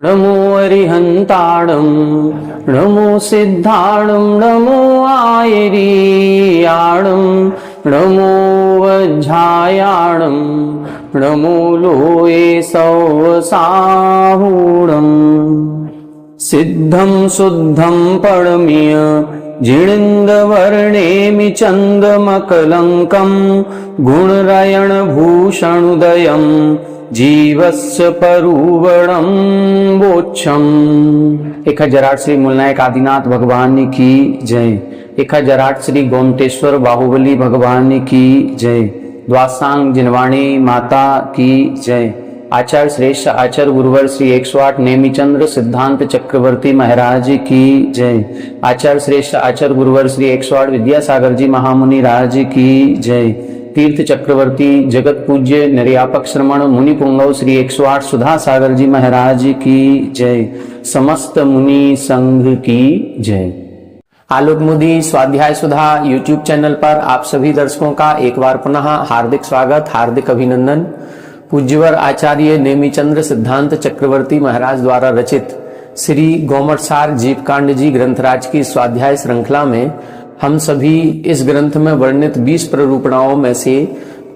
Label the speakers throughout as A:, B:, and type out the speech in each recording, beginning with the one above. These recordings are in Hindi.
A: नमो अरिहंताणं नमो सिद्धाणं नमो आयरीयाणं नमो वज्झायाणं नमो लोये सौसाहूणम् सिद्धं शुद्धं परमीय जिणिन्दवर्णेमि चन्दमकलङ्कं गुणरयणभूषणुदयं जीवस्य परुवणं बोच्छम। 1008 श्री मूलनायक आदिनाथ भगवान की जय। 1008 श्री गोमटेश्वर बाहुबली भगवान की जय। द्वासांग जिनवाणी माता की जय। आचार्य श्रेष्ठ आचार्य गुरुवर श्री 108 नेमिचंद्र सिद्धांत चक्रवर्ती महाराज की जय। आचार्य श्रेष्ठ आचार्य गुरुवर श्री 108 विद्यासागर जी महामुनि राज की जय। तीर्थ चक्रवर्ती जगत पूज्य निर्यापक श्रमण मुनि पुंगव श्री 108 सुधा सागर जी महाराज की जय। समस्त मुनि संघ की जय। आलोक मोदी स्वाध्याय सुधा यूट्यूब चैनल पर आप सभी दर्शकों का एक बार पुनः हार्दिक स्वागत, हार्दिक अभिनंदन। पूज्यवर आचार्य नेमिचंद्र सिद्धांत चक्रवर्ती महाराज द्वारा रचित श्री गोमटसार जीवकांड जी ग्रंथराज की स्वाध्याय श्रृंखला में हम सभी इस ग्रंथ में वर्णित 20 प्ररूपणाओं में से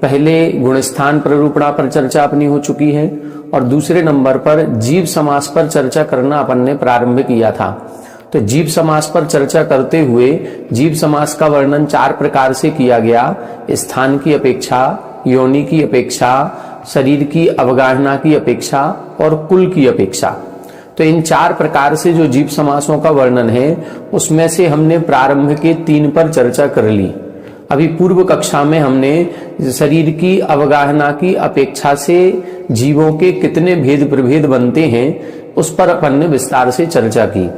A: पहले गुणस्थान प्ररूपणा पर चर्चा अपनी हो चुकी है और दूसरे नंबर पर जीव समास पर चर्चा करना अपन ने प्रारंभ किया था। तो जीव समास पर चर्चा करते हुए जीव समास का वर्णन 4 प्रकार से किया गया: स्थान की अपेक्षा, योनि की अपेक्षा, शरीर की अवगाहना की अपेक्षा और कुल की अपेक्षा। तो इन 4 प्रकार से जो जीव समासों का वर्णन है उसमें से हमने प्रारंभ के 3 पर चर्चा कर ली। अभी पूर्व कक्षा में हमने शरीर की अवगाहना की अपेक्षा से जीवों के कितने भेद प्रभेद बनते हैं उस पर अपन ने विस्तार से चर्चा की।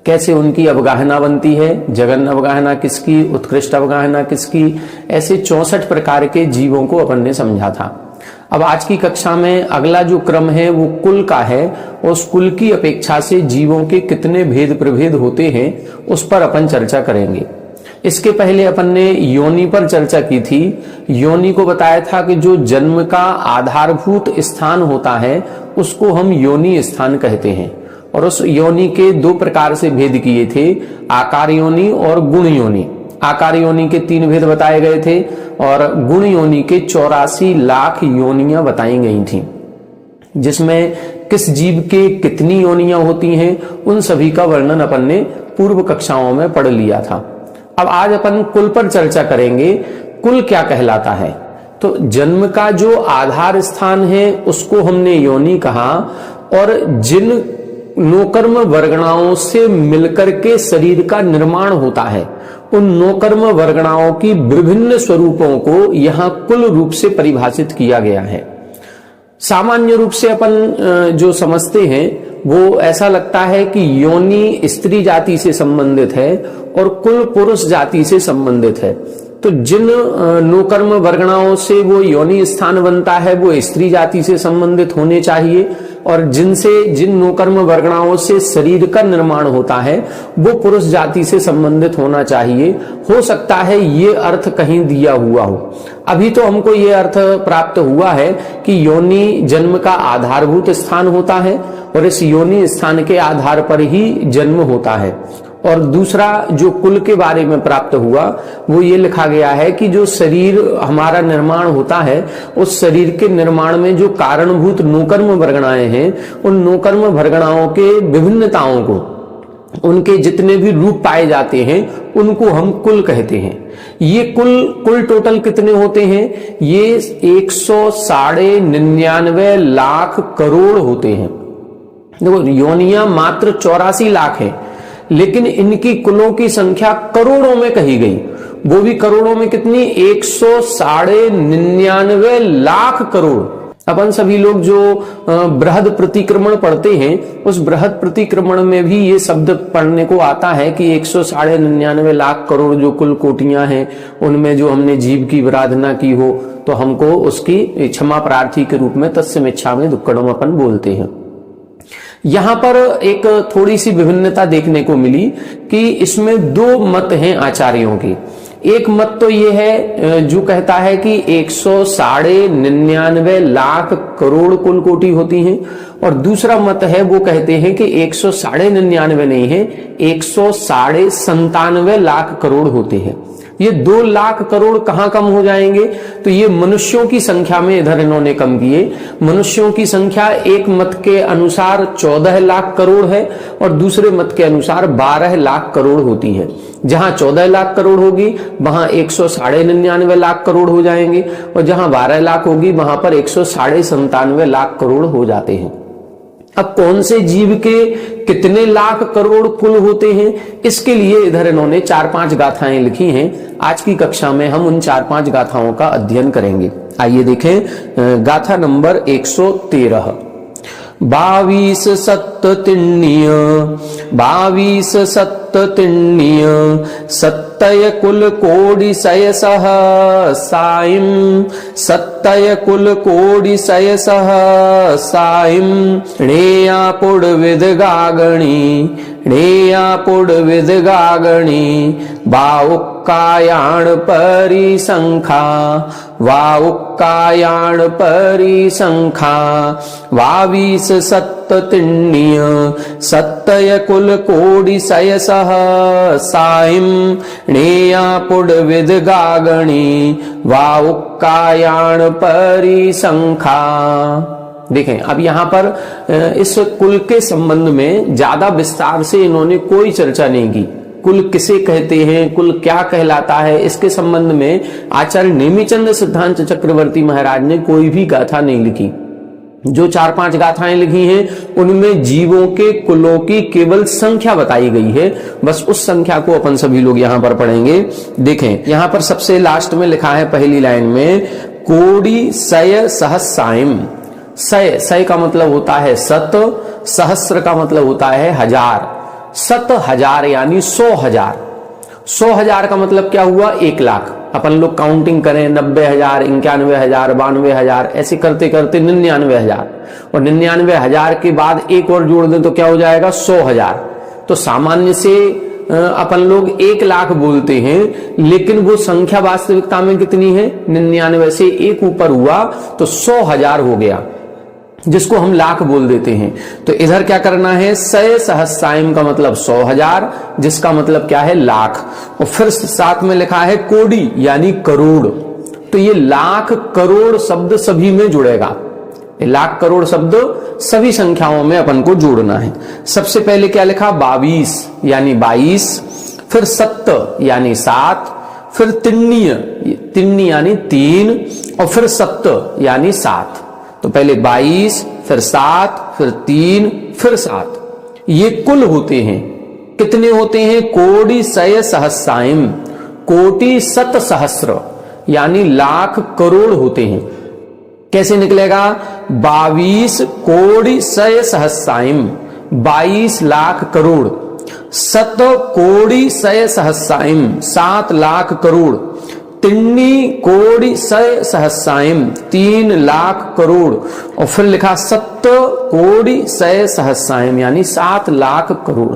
A: कैसे उनकी अवगाहना बनती है, जघन अवगाहना किसकी, उत्कृष्ट अवगाहना किसकी, ऐसे 64 प्रकार के जीवों को अपन ने समझा था। अब आज की कक्षा में अगला जो क्रम है वो कुल का है। उस कुल की अपेक्षा से जीवों के कितने भेद प्रभेद होते हैं उस पर अपन चर्चा करेंगे। इसके पहले अपन ने योनि पर चर्चा की थी। योनि को बताया था कि जो जन्म का आधारभूत स्थान होता है उसको हम योनि स्थान कहते हैं और उस योनि के 2 प्रकार से भेद किए थे, आकार योनि और गुण योनि। आकार योनि के 3 भेद बताए गए थे और गुण योनि के 84 लाख योनियां बताई गई थी, जिसमें किस जीव के कितनी योनियां होती हैं उन सभी का वर्णन अपन ने पूर्व कक्षाओं में पढ़ लिया था। अब आज अपन कुल पर चर्चा करेंगे। कुल क्या कहलाता है? तो जन्म का जो आधार स्थान है उसको हमने योनि कहा और जिन नोकर्म वर्गणाओं से मिलकर के शरीर का निर्माण होता है उन नोकर्म वर्गणाओं की विभिन्न स्वरूपों को यहाँ कुल रूप से परिभाषित किया गया है। सामान्य रूप से अपन जो समझते हैं वो ऐसा लगता है कि योनि स्त्री जाति से संबंधित है और कुल पुरुष जाति से संबंधित है। तो जिन नोकर्म वर्गणाओं से वो योनि स्थान बनता है वो स्त्री जाति से संबंधित होने चाहिए और जिन नोकर्म वर्गणाओं से शरीर का निर्माण होता है वो पुरुष जाति से संबंधित होना चाहिए। हो सकता है ये अर्थ कहीं दिया हुआ हो। अभी तो हमको ये अर्थ प्राप्त हुआ है कि योनि जन्म का आधारभूत स्थान होता है और इस योनि स्थान के आधार पर ही जन्म होता है। और दूसरा जो कुल के बारे में प्राप्त हुआ वो ये लिखा गया है कि जो शरीर हमारा निर्माण होता है उस शरीर के निर्माण में जो कारणभूत नोकर्म वर्गणाएं हैं उन नोकर्म वर्गणाओं के विभिन्नताओं को, उनके जितने भी रूप पाए जाते हैं उनको हम कुल कहते हैं। ये कुल टोटल कितने होते हैं? ये 199 लाख करोड़ होते हैं। देखो योनियां मात्र 84 लाख है लेकिन इनकी कुलों की संख्या करोड़ों में कही गई। वो भी करोड़ों में कितनी? 199 लाख करोड़। अपन सभी लोग जो बृहद प्रतिक्रमण पढ़ते हैं उस बृहद प्रतिक्रमण में भी ये शब्द पढ़ने को आता है कि 199 लाख करोड़ जो कुल कोटियां हैं उनमें जो हमने जीव की आराधना की हो तो हमको उसकी क्षमा प्रार्थी के रूप में तस्मिच्छामि दुक्कडम अपन बोलते हैं। यहां पर एक थोड़ी सी विभिन्नता देखने को मिली कि इसमें 2 मत हैं आचार्यों की। एक मत तो ये है जो कहता है कि 199 लाख करोड़ कुल कोटि होती हैं, और दूसरा मत है वो कहते हैं कि 199 नहीं है, 197 लाख करोड़ होते हैं। ये 2 लाख करोड़ कहां कम हो जाएंगे? तो ये मनुष्यों की संख्या में इधर इन्होंने कम किए। मनुष्यों की संख्या एक मत के अनुसार 14 लाख करोड़ है और दूसरे मत के अनुसार 12 लाख करोड़ होती है। जहां 14 लाख करोड़ होगी वहां 199 लाख करोड़ हो जाएंगे, और जहां 12 लाख होगी वहां पर 197 लाख करोड़ हो जाते हैं। अब कौन से जीव के कितने लाख करोड़ कुल होते हैं, इसके लिए इधर इन्होंने 4-5 गाथाएं लिखी हैं। आज की कक्षा में हम उन 4-5 गाथाओं का अध्ययन करेंगे। आइए देखें गाथा नंबर 113। 22 सत्ततिण्य 22 सत्ततिण्य सत्तय कुल कोडि सय सह साइम सत्तय कुल कोडि सय सह साइम णेया पुड विद गागणी णेया पुड विद गागणी बाउक्कायाण परिसंखा वाउक्कायाण परिसंखा 22 सत्ततिण्य सत्तय कुल कोडि सय सह साइम णेया पुड विद गागणी वाउक्कायाण परिसंखा। देखें, अब यहां पर इस कुल के संबंध में ज्यादा विस्तार से इन्होंने कोई चर्चा नहीं की। कुल किसे कहते हैं, कुल क्या कहलाता है, इसके संबंध में आचार्य नेमिचंद सिद्धांत चक्रवर्ती महाराज ने कोई भी गाथा नहीं लिखी। जो 4-5 गाथाएं लिखी हैं उनमें जीवों के कुलों की केवल संख्या बताई गई है। बस उस संख्या को अपन सभी लोग यहां पर पढ़ेंगे। देखें, यहां पर सबसे लास्ट में लिखा है पहली लाइन में कोडि सय सहस्राइम। सय, सय का मतलब होता है 7, सहस्र का मतलब होता है 1000। 7,000 यानी 100,000। 100,000 का मतलब क्या हुआ? 1 लाख। अपन लोग काउंटिंग करें 90,000, 91,000, 92,000, ऐसे करते करते 99,000, और 99,000 के बाद एक और जोड़ दें तो क्या हो जाएगा? 100,000। तो सामान्य से अपन लोग 1 लाख बोलते हैं, लेकिन वो संख्या वास्तविकता में कितनी है? 99 से एक ऊपर हुआ तो 100,000 हो गया, जिसको हम लाख बोल देते हैं। तो इधर क्या करना है? सय सहस्राइम का मतलब 100,000, जिसका मतलब क्या है? लाख। और फिर साथ में लिखा है कोडि यानी करोड़। तो ये लाख करोड़ शब्द सभी में जुड़ेगा। ये लाख करोड़ शब्द सभी संख्याओं में अपन को जोड़ना है। सबसे पहले क्या लिखा? 22 यानी 22, फिर सत्त यानी 7, फिर तिन्नी, तिन्नी यानी 3, और फिर सत्त यानी 7। तो पहले 22, फिर 7, फिर 3, फिर 7। ये कुल होते हैं। कितने होते हैं? कोडि सय सहस्राइम, कोटि सत सहस्र यानी लाख करोड़ होते हैं। कैसे निकलेगा? 22 कोडि सय सहस्राइम, 22 लाख करोड़। सत कोडि सय सहस्राइम, 7 लाख करोड़। तिन्नी कोडि सय सहस्राइम, 3 लाख करोड़। और फिर लिखा सत्त कोडि सय सहस्राइम यानी 7 लाख करोड़।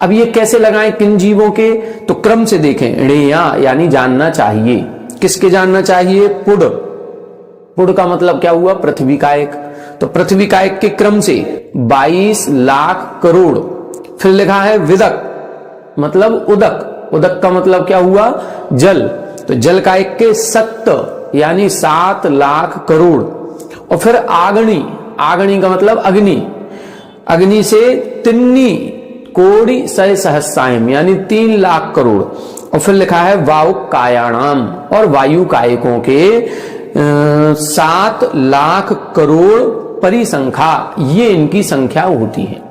A: अब ये कैसे लगाएं किन जीवों के? तो क्रम से देखें। णेया यानी जानना चाहिए। किसके जानना चाहिए? पुड। पुड का मतलब क्या हुआ? पृथ्वी का एक। तो पृथ्वी का एक के क्रम से 22 लाख करोड़। फिर लिखा है विदक, मतलब उदक। उदक का मतलब क्या हुआ? जल। तो जल का एक के सत्त यानी 7 लाख करोड़। और फिर आगणी, आगणी का मतलब अग्नि। अग्नि से तिन्नी कोडि सय सहस्राइम यानी 3 लाख करोड़। और फिर लिखा है वायुकायाणाम, और वायु कायकों के 7 लाख करोड़ परिसंख्या, ये इनकी संख्या होती है।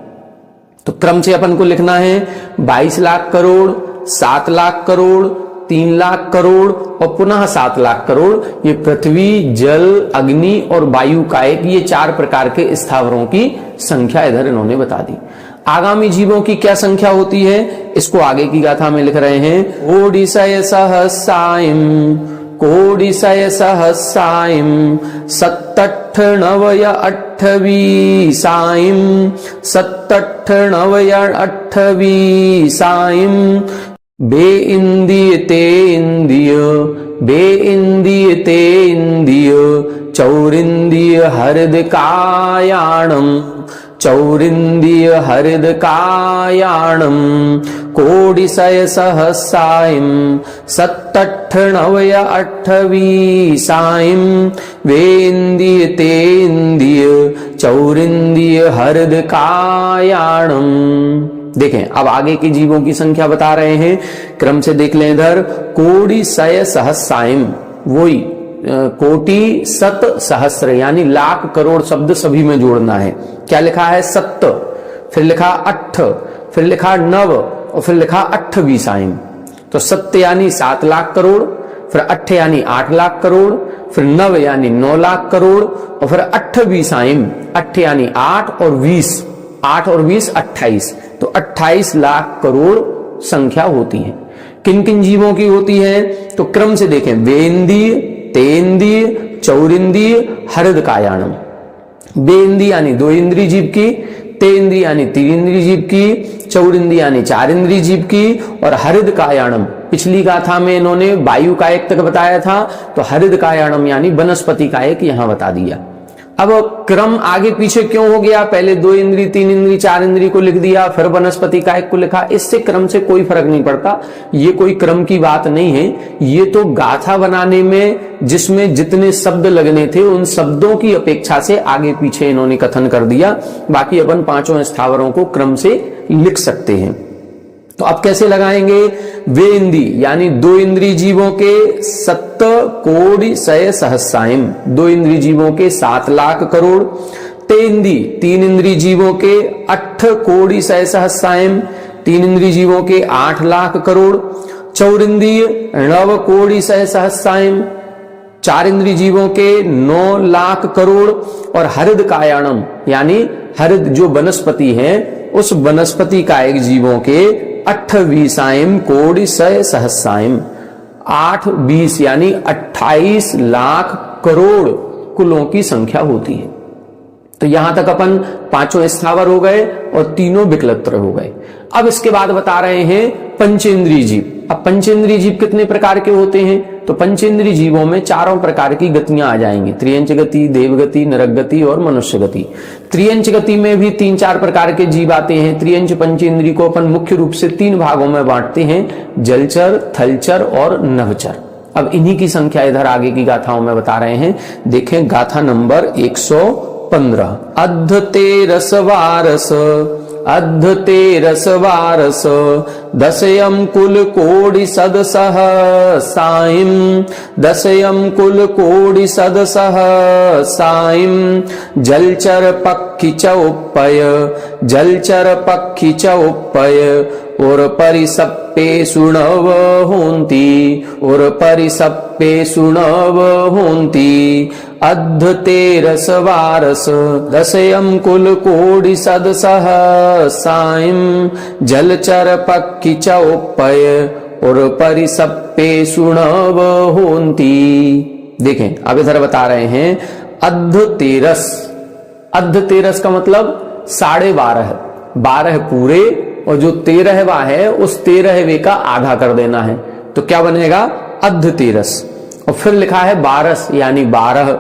A: तो क्रम से अपन को लिखना है 22 लाख करोड़, 7 लाख करोड़, 3 लाख करोड़ और पुनः 7 लाख करोड़। ये पृथ्वी, जल, अग्नि और वायु कायक, ये 4 प्रकार के स्थावरों की संख्या इधर इन्होंने बता दी। आगामी जीवों की क्या संख्या होती है, इसको आगे की गाथा में लिख रहे हैं। कोडिसय सहस्राइम, कोडिसय सहस्राइम, सत्तठ नवय अट्ठवी साइम, सत्तठ नवय अट्ठवी साइम। बे इंद्रिय ते इंद्रिय, बे इंद्रिय ते इंद्रिय, चौरिंद्रिय हृद कायाणम, चौरिंद्रिय हृद कायाणम, कोडिसय सहसायम, सत्तठनवय अठवीसायम, वेन्द्रिय तेन्द्रिय, चौरिंद्रिय हृद कायाणम। देखें, अब आगे की जीवों की संख्या बता रहे हैं, क्रम से देख लें इधर। कोडिसय सहस्रायम, वही कोटि सत सहस्र यानी लाख करोड़ शब्द सभी में जोड़ना है। क्या लिखा है? सत्त, फिर लिखा अट्ठ, फिर लिखा नव और फिर लिखा अट्ठवीसायम। तो सत्य यानी 7 लाख करोड़, फिर अट्ठ यानी 8 लाख करोड़, फिर नव यानी 9 लाख करोड़ और फिर अट्ठवीसायम, अट्ठ यानी 8 और 20, 8 और 20 28, तो 28 लाख करोड़ संख्या होती है। किन किन जीवों की होती है? तो क्रम से देखें, वेन्द्रिय, तेन्द्रिय, चौरिंद्रिय, हृद कायाणम। बेन्द्रिय यानी 2 इंद्रिय जीव की, तेन्द्रिय यानी 3 इंद्रिय जीव की, चौरिंद्रिय यानी 4 इंद्रिय जीव की और हृद कायाणम। पिछली गाथा में इन्होंने वायु कायक तक बताया था, तो हृद कायाणम यानी वनस्पति कायक यहां बता दिया। अब क्रम आगे पीछे क्यों हो गया? पहले 2 इंद्रिय, 3 इंद्रिय, 4 इंद्रिय को लिख दिया, फिर वनस्पति कायक को लिखा। इससे क्रम से कोई फर्क नहीं पड़ता, ये कोई क्रम की बात नहीं है। ये तो गाथा बनाने में जिसमें जितने शब्द लगने थे उन शब्दों की अपेक्षा से आगे पीछे इन्होंने कथन कर दिया। बाकी अपन 5 स्थावरों को क्रम से लिख सकते हैं। तो अब कैसे लगाएंगे? वे इंद्रिय यानी 2 इंद्रिय जीवों के 7 कोटि सय सहस्रायम, 2 इंद्रिय जीवों के 7 लाख करोड़। तेन्द्रिय 3 इंद्रिय जीवों के 8 कोटि सय सहस्रायम, 3 इंद्रिय जीवों के 8 लाख करोड़। चौरिंद्रिय 9 कोटि सय सहस्रायम, 4 इंद्रिय जीवों के 9 लाख करोड़। और हृद कायाणम यानी हृद जो वनस्पति है उस वनस्पति कायक जीवों के 28 कोटि सय सहस्रायम, 8 20 यानी 28 लाख करोड़ कुलों की संख्या होती है। तो यहां तक अपन 5 स्थावर हो गए और 3 विकलत्र हो गए। अब इसके बाद बता रहे हैं पंचेंद्रिय जीव। अब पंचेंद्रिय जीव कितने प्रकार के होते हैं? तो पंचेंद्रिय जीवों में 4 प्रकार की गतियां आ जाएंगी, त्रियंच गति, देवगति, नरक गति और मनुष्य गति। त्रियंच गति में भी 3-4 प्रकार के जीव आते हैं। त्रियंच पंचेंद्रिय को अपन मुख्य रूप से 3 भागों में बांटते हैं, जलचर, थलचर और नभचर। अब इन्हीं की संख्या इधर आगे की गाथाओं में बता रहे हैं। देखें गाथा नंबर 115। अद्ध तेरस वारस, अद्ध तेरस वारस, दशयम कुल कोटि सद सहस्रायम, दशयम कुल कोटि सद सहस्रायम, जलचर पक्षी चौपय, जलचर पक्षी चौपय, और परिसप्पे सुणव होन्ति, और परिसप्पे सुणव होन्ति। अद्ध तेरस वारस, दशयम कुल कोटि सद सहस्रायम, जलचर पक्षी चौपय, और परिसप्पे सुणव होन्ति। देखें अब इधर बता रहे हैं अद्ध तेरस। अद्ध तेरस का मतलब 12.5, 12 पूरे और जो 13वां है उस 13वें का आधा कर देना है, तो क्या बनेगा? अद्ध तेरस। और फिर लिखा है 12 यानी 12,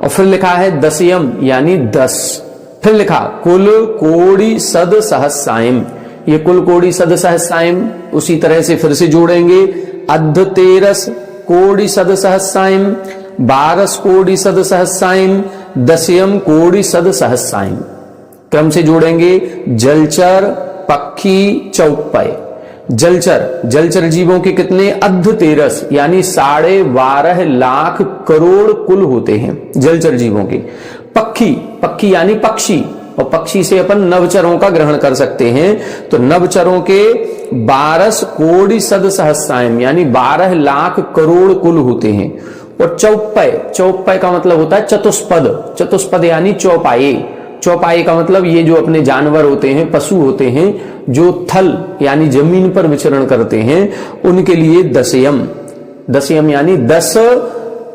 A: और फिर लिखा है दशयम यानी 10, फिर लिखा कुल कोटि सद सहस्रायम, ये कुल कोटि सद सहस्रायम। उसी तरह से फिर से जोड़ेंगे, अद्ध तेरस कोटि सद सहस्रायम, 12 कोटि सद सहस्रायम, दशयम कोटि सद सहस्रायम। क्रम से जोड़ेंगे, जलचर पक्षी चौपय। जलचर, जलचर जीवों के कितने? अद्ध तेरस यानी 12.5 लाख करोड़ कुल होते हैं जलचर जीवों के। पक्षी, पक्षी यानी पक्षी, और पक्षी से अपन नवचरों का ग्रहण कर सकते हैं, तो नवचरों के 12 कोटि सद सहस्रायम यानी 12 लाख करोड़ कुल होते हैं। और चौपय, चौपय का मतलब होता है चतुष्पद, चतुष्पद यानी चौपाई। चौपाई का मतलब ये जो अपने जानवर होते हैं, पशु होते हैं जो थल यानी जमीन पर विचरण करते हैं, उनके लिए दशयम, दशयम यानी 10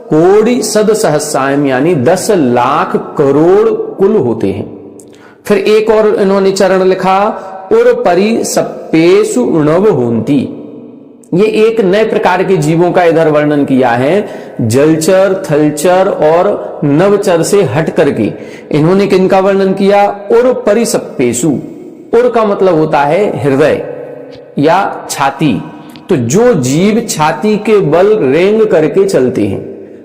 A: कोटि सद सहस्रायम यानी 10 लाख करोड़ कुल होते हैं। फिर एक और इन्होंने चरण लिखा, और परिसप्पेषु णव होन्ति। ये एक नए प्रकार के जीवों का इधर वर्णन किया है। जलचर, थलचर और नवचर से हट करके इन्होंने किनका वर्णन किया? उर परिसप्पेषु। उर का मतलब होता है हृदय या छाती। तो जो जीव छाती के बल रेंग करके चलते हैं,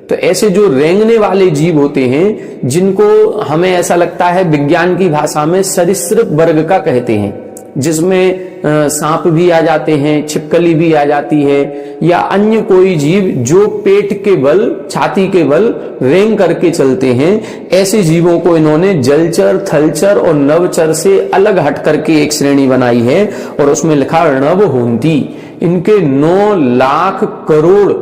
A: तो ऐसे जो रेंगने वाले जीव होते हैं, जिनको हमें ऐसा लगता है विज्ञान की भाषा में सरीसृप वर्ग का कहते हैं, जिसमें सांप भी आ जाते हैं, छिपकली भी आ जाती है, या अन्य कोई जीव जो पेट के बल, छाती के बल रेंग करके चलते हैं, ऐसे जीवों को इन्होंने जलचर, थलचर और नवचर से अलग हट करके एक श्रेणी बनाई है और उसमें लिखा नभोन्ति। इनके 9 लाख करोड़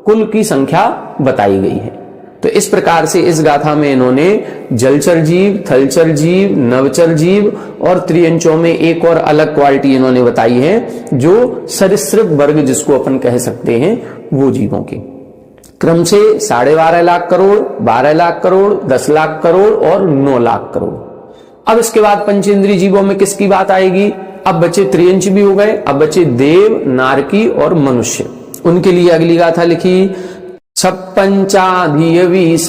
A: कुल की संख्या बताई गई है। तो इस प्रकार से इस गाथा में इन्होंने जलचर जीव, थलचर जीव, नवचर जीव और त्रियंचों में एक और अलग क्वालिटी इन्होंने बताई है, जो सरीसृप वर्ग जिसको अपन कह सकते हैं, वो जीवों के क्रम से 12.5 लाख करोड़, 12 लाख करोड़, 10 लाख करोड़ और 9 लाख करोड़। अब इसके बाद पंचेंद्रीय जीवों में किसकी बात आएगी? अब बचे त्रियंच भी हो गए, अब बचे देव, नारकी और मनुष्य। उनके लिए अगली गाथा लिखी, 56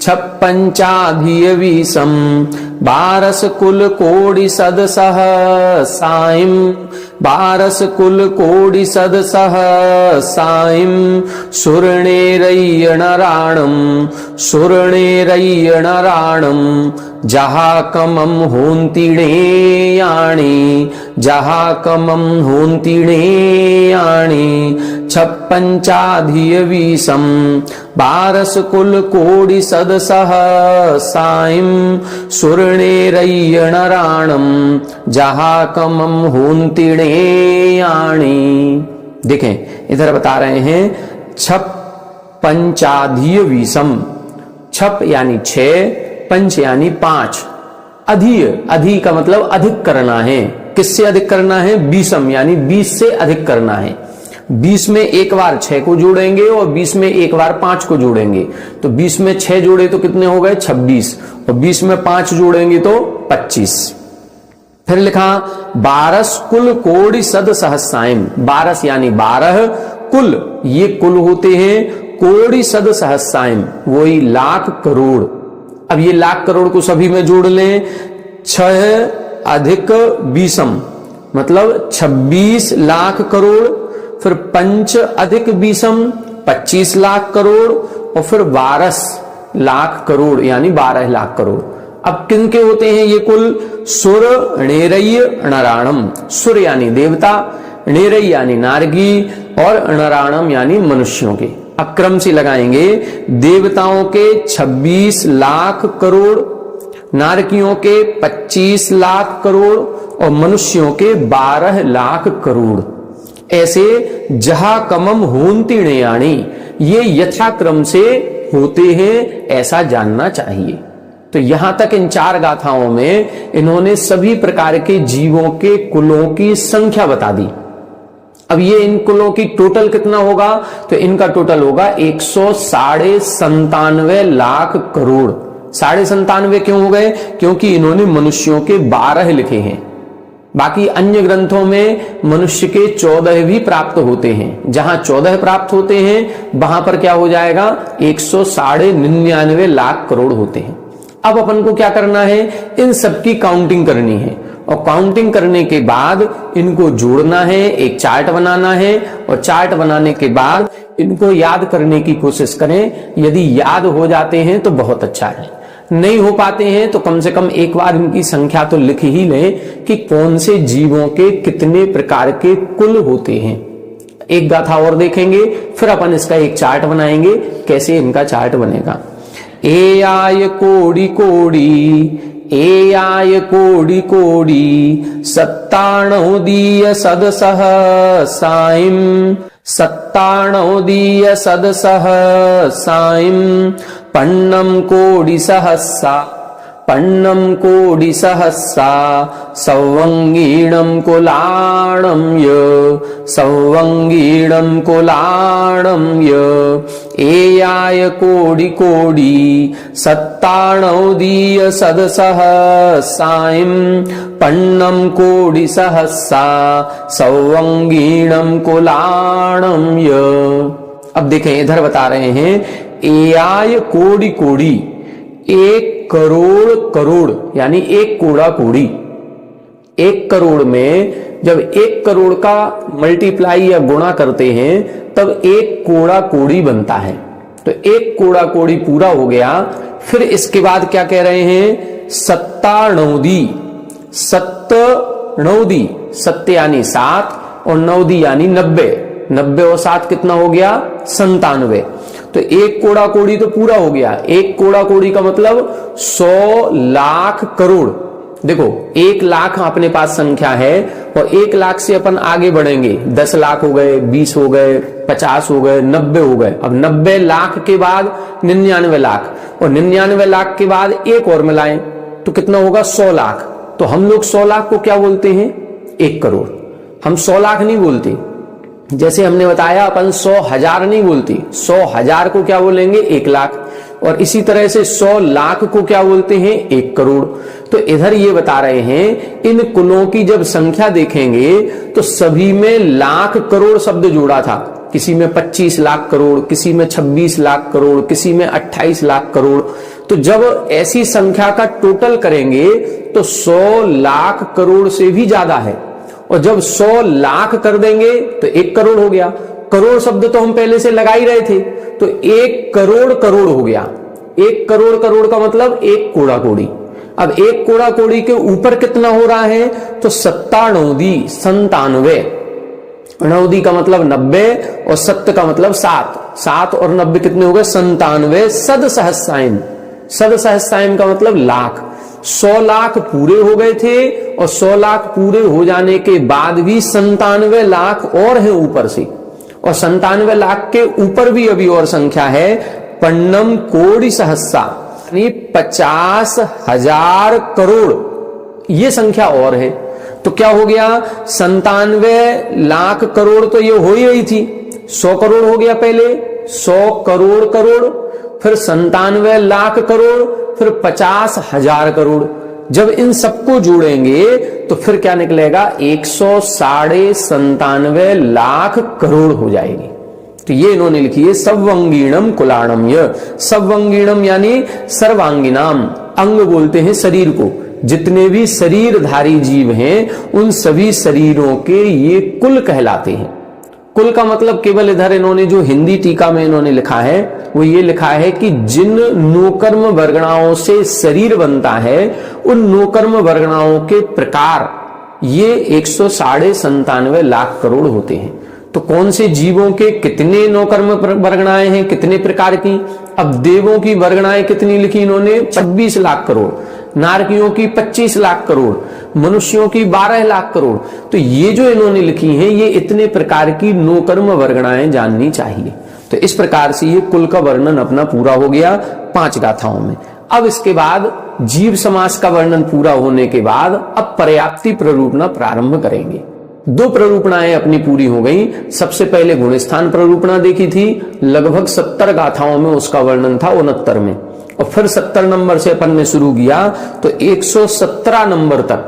A: 56 बारस कुल कोटि सदसह साइम, 12 कुल कोटि सदसह साइम, सुर्णेरय्यणराणम, सुर्णेरय्यणराणम, जहाकमं होन्तिणेयाणि, जहाकमं होन्तिणेयाणि, 56 12 कुल कोटि सदसह साइम, सुर्णेरय्यणराणम, जहाकमं होन्तिणेयाणि। देखें इधर बता रहे हैं 56 छप यानी 6, पंच यानी 5, अधिय, अधि का मतलब अधिक करना है। किससे अधिक करना है? 20 यानी 20 से अधिक करना है। 20 में एक बार 6 को जोड़ेंगे और 20 में एक बार 5 को जोड़ेंगे, तो 20 में 6 जोड़े तो कितने हो गए? 26, और 20 में 5 जोड़ेंगे तो 25। फिर लिखा 12 कुल कोटि सद सहस्रायम, 12 यानी 12, कुल ये कुल होते हैं, कोटि सद सहस्रायम वही लाख करोड़। अब ये लाख करोड़ को सभी में जोड़ लें, 6 अधिक 20 मतलब 26 लाख करोड़, फिर 5 अधिक 20 25 लाख करोड़, और फिर 12 लाख करोड़ यानी 12 लाख करोड़। अब किनके होते हैं ये कुल? सुर, णेरय्य, णराणम। सुर यानी देवता, णेरय्य यानी नारगी और णराणम यानी मनुष्यों के। अब क्रम से लगाएंगे, देवताओं के 26 लाख करोड़, नारकियों के 25 लाख करोड़ और मनुष्यों के 12 लाख करोड़। ऐसे जहा कमम होन्तिणेयाणि, ये यथाक्रम से होते हैं, ऐसा जानना चाहिए। तो यहां तक इन 4 गाथाओं में इन्होंने सभी प्रकार के जीवों के कुलों की संख्या बता दी। अब ये इन कुलों की टोटल कितना होगा? तो इनका टोटल होगा 197 लाख करोड़। 97 क्यों हो गए? क्योंकि इन्होंने मनुष्यों के 12 लिखे हैं। बाकी अन्य ग्रंथों में मनुष्य के 14 भी प्राप्त होते हैं। जहां 14 प्राप्त होते हैं वहां पर क्या हो जाएगा? 199 लाख करोड़ होते हैं। अब अपन को क्या करना है? इन सबकी काउंटिंग करनी है, और काउंटिंग करने के बाद इनको जोड़ना है, एक चार्ट बनाना है, और चार्ट बनाने के बाद इनको याद करने की कोशिश करें। यदि याद हो जाते हैं तो बहुत अच्छा है, नहीं हो पाते हैं तो कम से कम एक बार इनकी संख्या तो लिख ही लें कि कौन से जीवों के कितने प्रकार के कुल होते हैं। एक गाथा और देखेंगे, फिर अपन इसका एक चार्ट बनाएंगे, कैसे इनका चार्ट बनेगा। ए आय कोडि कोडि, ए आय कोडि कोडि, 97 सदसह साइम, 97 सदसह साइम, पन्नम कोडि सहस्सा, पन्नम कोटि सहस्रा सौवंगीणम कुलाणम य सौवंगीणम कुलाणम य एयाय कोटि कोटि सत्ताणोदीय सदसहस्रायं पन्नम कोटि सहस्रा सौवंगीणम कुलाणम य। अब देखें इधर बता रहे हैं एयाय कोटि कोटि, 1 करोड़ करोड़ यानी 1 कोड़ा कोड़ी। 1 करोड़ में जब 1 करोड़ का मल्टीप्लाई या गुणा करते हैं तब 1 कोड़ा कोड़ी बनता है। तो 1 कोड़ा कोड़ी पूरा हो गया। फिर इसके बाद क्या कह रहे हैं, सत्ताणोदी, सत्तनौदी, सत्य यानी 7 और नौदी यानी 90, 90 और 7 कितना हो गया 97। तो 1 कोड़ा कोड़ी तो पूरा हो गया। 1 कोड़ा कोड़ी का मतलब 100 लाख करोड़। देखो 1 लाख अपने पास संख्या है और 1 लाख से अपन आगे बढ़ेंगे, 10 लाख हो गए, 20 हो गए, 50 हो गए, 90 हो गए। अब 90 लाख के बाद 99 लाख और 99 लाख के बाद एक और मिलाएं तो कितना होगा 100 लाख। तो हम लोग 100 लाख को क्या बोलते हैं 1 करोड़। हम 100 लाख नहीं बोलते, जैसे हमने बताया अपन 100,000 नहीं बोलती, 100,000 को क्या बोलेंगे 1 लाख। और इसी तरह से 100 लाख को क्या बोलते हैं 1 करोड़। तो इधर ये बता रहे हैं इन कुलों की जब संख्या देखेंगे तो सभी में लाख करोड़ शब्द जोड़ा था। किसी में 25 लाख करोड़, किसी में 26 लाख करोड़, किसी में 28 लाख करोड़। तो जब ऐसी संख्या का टोटल करेंगे तो 100 लाख करोड़ से भी ज्यादा है। और जब 100 लाख कर देंगे तो 1 करोड़ हो गया। करोड़ शब्द तो हम पहले से लगा ही रहे थे, तो 1 करोड़ करोड़ हो गया। 1 करोड़ करोड़ का मतलब 1 कोड़ा कोड़ी। अब 1 कोड़ा कोड़ी के ऊपर कितना हो रहा है तो 97, 97। नौदी का मतलब 90 और सत्य का मतलब 7, 7 और 90 कितने हो गए 97 सद सहस्रायन। सद सहस्रायन का मतलब लाख। 100 लाख पूरे हो गए थे और 100 लाख पूरे हो जाने के बाद भी 97 लाख और है ऊपर से, और 97 लाख के ऊपर भी अभी और संख्या है पन्नम कोटि सहस्रा यानी 50,000 करोड़। ये संख्या और है। तो क्या हो गया 97 लाख करोड़ तो ये हो ही रही थी। 100 करोड़ हो गया पहले, 100 करोड़ करोड़, फिर 97 लाख करोड़, फिर 50,000 करोड़। जब इन सबको जोड़ेंगे तो फिर क्या निकलेगा 197 लाख करोड़ हो जाएगी। तो ये इन्होंने लिखी है सवंगीणम कुलाणम। यह सवंगीणम यानी सर्वांगिनाम, अंग बोलते हैं शरीर को। जितने भी शरीरधारी जीव हैं उन सभी शरीरों के ये कुल कहलाते हैं। कुल का मतलब केवल इधर इन्होंने जो हिंदी टीका में इन्होंने लिखा है वो ये लिखा है कि जिन नोकर्म वर्गणाओं से शरीर बनता है उन नोकर्म वर्गणाओं के प्रकार ये 197 लाख करोड़ होते हैं। तो कौन से जीवों के कितने नौकर्म वर्गणाएं हैं, कितने प्रकार की। अब देवों की वर्गणाएं कितनी लिखी इन्होंने 26 लाख करोड़, नारकियों की 25 लाख करोड़, मनुष्यों की 12 लाख करोड़। तो ये जो इन्होंने लिखी हैं ये इतने प्रकार की नौकर्म वर्गणाएं जाननी चाहिए। तो इस प्रकार से ये कुल का वर्णन अपना पूरा हो गया 5 गाथाओं में। अब इसके बाद जीव समास का वर्णन पूरा होने के बाद अब पर्याप्ति प्ररूपणा प्रारंभ करेंगे। 2 प्ररूपणाएं अपनी पूरी हो गई। सबसे पहले गुणस्थान प्ररूपणा देखी थी, लगभग 70 गाथाओं में उसका वर्णन था 69 में। और फिर 70 नंबर से अपन ने शुरू किया तो 117 नंबर तक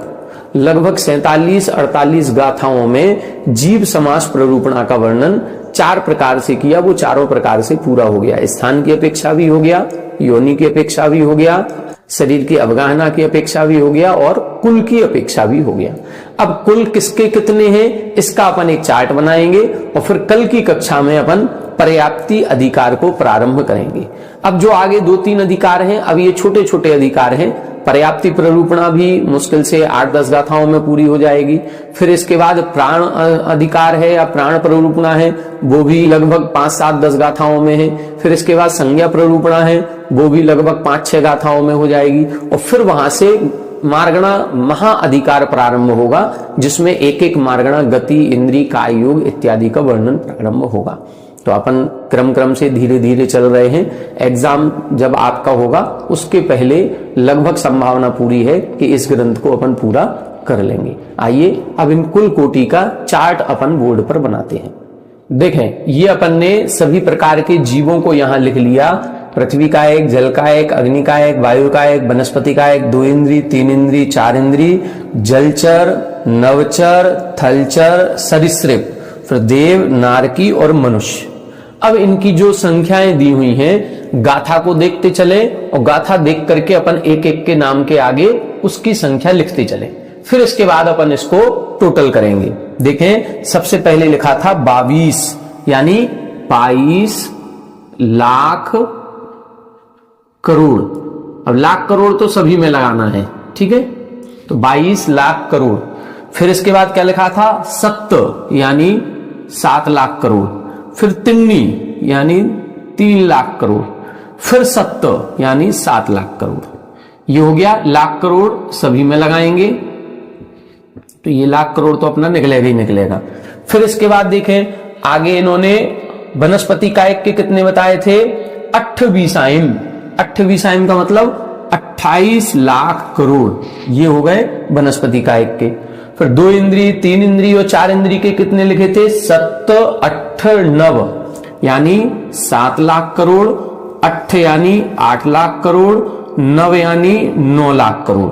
A: लगभग 47-48 गाथाओं में जीव समास प्ररूपणा का वर्णन 4 प्रकार से किया। वो चारों प्रकार से पूरा हो गया। स्थान की अपेक्षा भी हो गया, योनि की अपेक्षा भी हो गया, शरीर की अवगाहना की अपेक्षा भी हो गया और कुल की अपेक्षा भी हो गया। अब कुल किसके कितने हैं इसका अपन एक चार्ट बनाएंगे और फिर कल की कक्षा में अपन पर्याप्ति अधिकार को प्रारंभ करेंगे। अब जो आगे 2-3 अधिकार हैं, अब ये छोटे छोटे अधिकार हैं। पर्याप्ति प्ररूपणा भी मुश्किल से 8-10 गाथाओं में पूरी हो जाएगी। फिर इसके बाद प्राण अधिकार है या प्राण प्ररूपणा है, वो भी लगभग 5-7-10 गाथाओं में है। फिर इसके बाद संज्ञा प्ररूपणा है, वो भी लगभग 5-6 गाथाओं में हो जाएगी। और फिर वहां से मार्गणा महाअधिकार प्रारंभ होगा जिसमें एक एक मार्गणा, गति, इंद्री, काय योग इत्यादि का वर्णन प्रारंभ होगा। तो अपन क्रम से धीरे धीरे चल रहे हैं। एग्जाम जब आपका होगा उसके पहले लगभग संभावना पूरी है कि इस ग्रंथ को अपन पूरा कर लेंगे। आइए अब इन कुल कोटि का चार्ट अपन बोर्ड पर बनाते हैं। देखें, ये अपन ने सभी प्रकार के जीवों को यहां लिख लिया। पृथ्वी का एक, जल का एक, अग्नि का एक, वायु का एक, वनस्पति का एक, 2 इंद्री, 3 इंद्री, 4 इंद्री, जलचर, नवचर, थलचर, सरीसृप, फिर देव, नारकी और मनुष्य। अब इनकी जो संख्याएं दी हुई हैं, गाथा को देखते चले और गाथा देख करके अपन एक एक के नाम के आगे उसकी संख्या लिखते चले। फिर इसके बाद अपन इसको टोटल करेंगे। देखें, सबसे पहले लिखा था 22 यानी 22 लाख करोड़। अब लाख करोड़ तो सभी में लगाना है, ठीक है, तो 22 लाख करोड़। फिर इसके बाद क्या लिखा था? 7 यानी 7 लाख करोड़। फिर तिन्नी यानी 3 लाख करोड़। फिर 7 यानी 7 लाख करोड़। ये हो गया लाख करोड़, सभी में लगाएंगे तो ये लाख करोड़ तो अपना निकलेगा ही निकलेगा। फिर इसके बाद देखें, आगे इन्होंने वनस्पति कायक के कितने बताए थे? 28 28 का मतलब 28 लाख करोड़, ये हो गए वनस्पति कायक के। फिर 2 इंद्री, 3 इंद्री और 4 इंद्री के कितने लिखे थे? 7, 8, 9 यानी 7 लाख करोड़। 8 यानी 8 लाख करोड़। 9 यानी 9 लाख करोड़।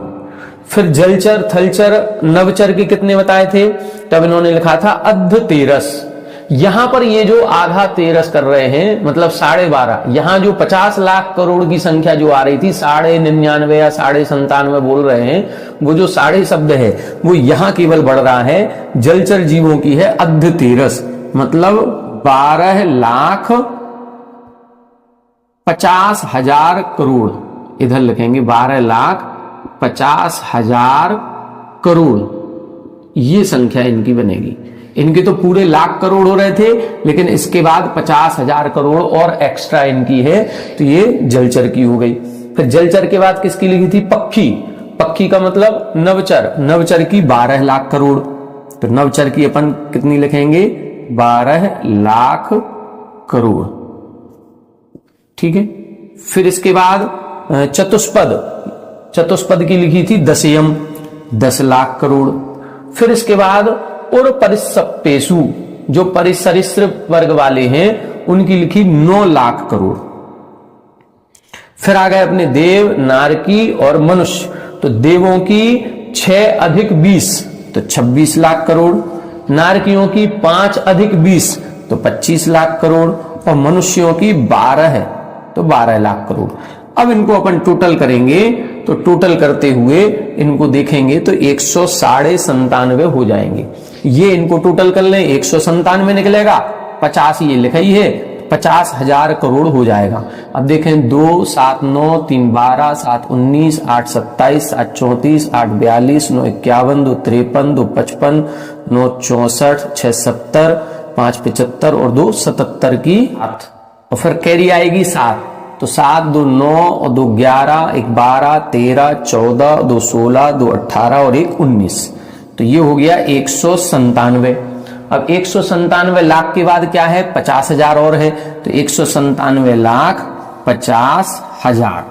A: फिर जलचर, थलचर, नवचर के कितने बताए थे? तब इन्होंने लिखा था अर्ध तेरस। यहां पर ये जो आधा तेरस कर रहे हैं मतलब 12.5, यहां जो 50 लाख करोड़ की संख्या जो आ रही थी 99.5 या 97.5 बोल रहे हैं, वो जो 12 शब्द है वो यहां केवल बढ़ रहा है। जलचर जीवों की है अर्ध तेरस मतलब 12,50,000 करोड़। इधर लिखेंगे 12,50,000 करोड़, ये संख्या इनकी बनेगी। इनके तो पूरे लाख करोड़ हो रहे थे, लेकिन इसके बाद 50,000 करोड़ और एक्स्ट्रा इनकी है, तो ये जलचर की हो गई। फिर जलचर के बाद किसकी लिखी थी? पक्षी। पक्षी का मतलब नवचर। नवचर की 12 लाख करोड़। तो नवचर की अपन कितनी लिखेंगे? 12 लाख करोड़, ठीक है। फिर इसके बाद चतुष्पद। चतुष्पद की लिखी थी दशयम, 10 लाख करोड़। फिर इसके बाद और परिसप्पेशु, जो परिसरीसृप वर्ग वाले हैं, उनकी लिखी 9 लाख करोड़। फिर आ गए अपने देव, नारकी और मनुष्य। तो देवों की 6 अधिक 20 तो 26 लाख करोड़। नारकियों की 5 अधिक 20 तो 25 लाख करोड़। और मनुष्यों की 12 है तो 12 लाख करोड़। अब इनको अपन टोटल करेंगे तो टोटल करते हुए इनको देखेंगे तो 197 हो जाएंगे। ये इनको टोटल कर लें, 197 निकलेगा। 50 ये लिखा ही है, 50,000 करोड़ हो जाएगा। अब देखें 2, 7, 9, 3, 12, 7, 19, 8, 27, 7, 34, 8, 42, 9, 51, 2, 53, 2, 55, 9, 64, 6, 70, 5, 75 और 2, 77 की 8। और फिर कैरी आएगी 7, तो 7, 2, 9 और 2, 11, 1, 12, 13, 14, 2, 16, 2, 18 और 1, 19। तो ये हो गया 197। अब 197 लाख के बाद क्या है? 50,000 और है, तो 197 लाख 50,000।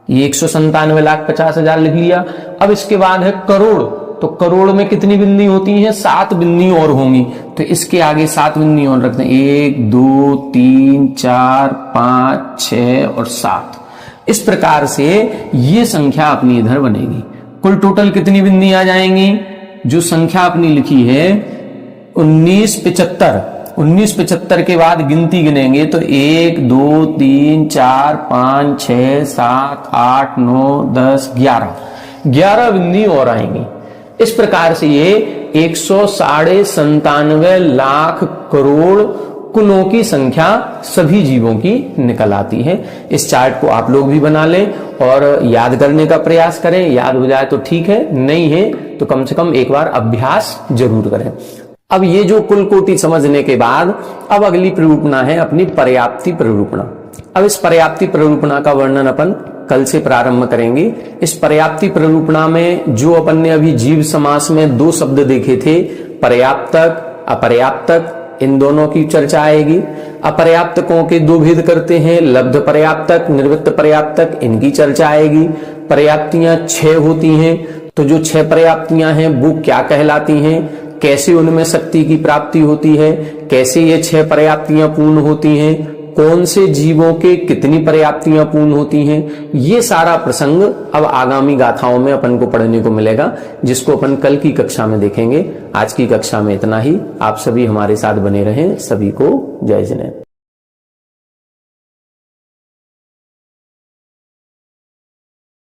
A: ये 197 लाख 50,000 लिख लिया। अब इसके बाद है करोड़। तो करोड़ में कितनी बिंदी होती हैं? 7 बिंदी और होंगी, तो इसके आगे 7 बिंदी और रखते हैं। 1, 2, 3, 4, 5, 6 और 7। इस प्रकार से ये संख्या अपनी इधर बनेगी। कुल टोटल कितनी बिंदी आ जाएंगी? जो संख्या अपनी लिखी है 1975। 1975 के बाद गिनती गिनेंगे तो 1, 2, 3, 4, 5, 6, 7, 8, 9, 10, 11 बिंदी और आएंगी। इस प्रकार से ये 197 लाख करोड़ कुलों की संख्या सभी जीवों की निकल आती है। इस चार्ट को आप लोग भी बना लें और याद करने का प्रयास करें। याद हो जाए तो ठीक है, नहीं है तो कम से कम एक बार अभ्यास जरूर करें। अब ये जो कुल कोटि समझने के बाद अब अगली प्ररूपणा है अपनी पर्याप्ति प्ररूपणा। अब इस पर्याप्ति प्ररूपणा का वर्णन अपन कल से प्रारंभ करेंगे। इस पर्याप्ति प्ररूपणा में जो अपन ने अभी जीव समास में 2 शब्द देखे थे, पर्याप्तक, अपर्याप्तक, इन दोनों की चर्चा आएगी। अपर्याप्तकों के दो भेद करते हैं, लब्ध पर्याप्तक, निर्वृत्त पर्याप्तक, इनकी चर्चा आएगी। पर्याप्तियां 6 होती हैं, तो जो 6 पर्याप्तियां हैं वो क्या कहलाती हैं, कैसे उनमें शक्ति की प्राप्ति होती है, कैसे ये 6 पर्याप्तियां पूर्ण होती हैं, कौन से जीवों के कितनी पर्याप्तियां पूर्ण होती हैं, ये सारा प्रसंग अब आगामी गाथाओं में अपन को पढ़ने को मिलेगा, जिसको अपन कल की कक्षा में देखेंगे। आज की कक्षा में इतना ही। आप सभी हमारे साथ बने रहें। सभी को जय जिनेंद्र।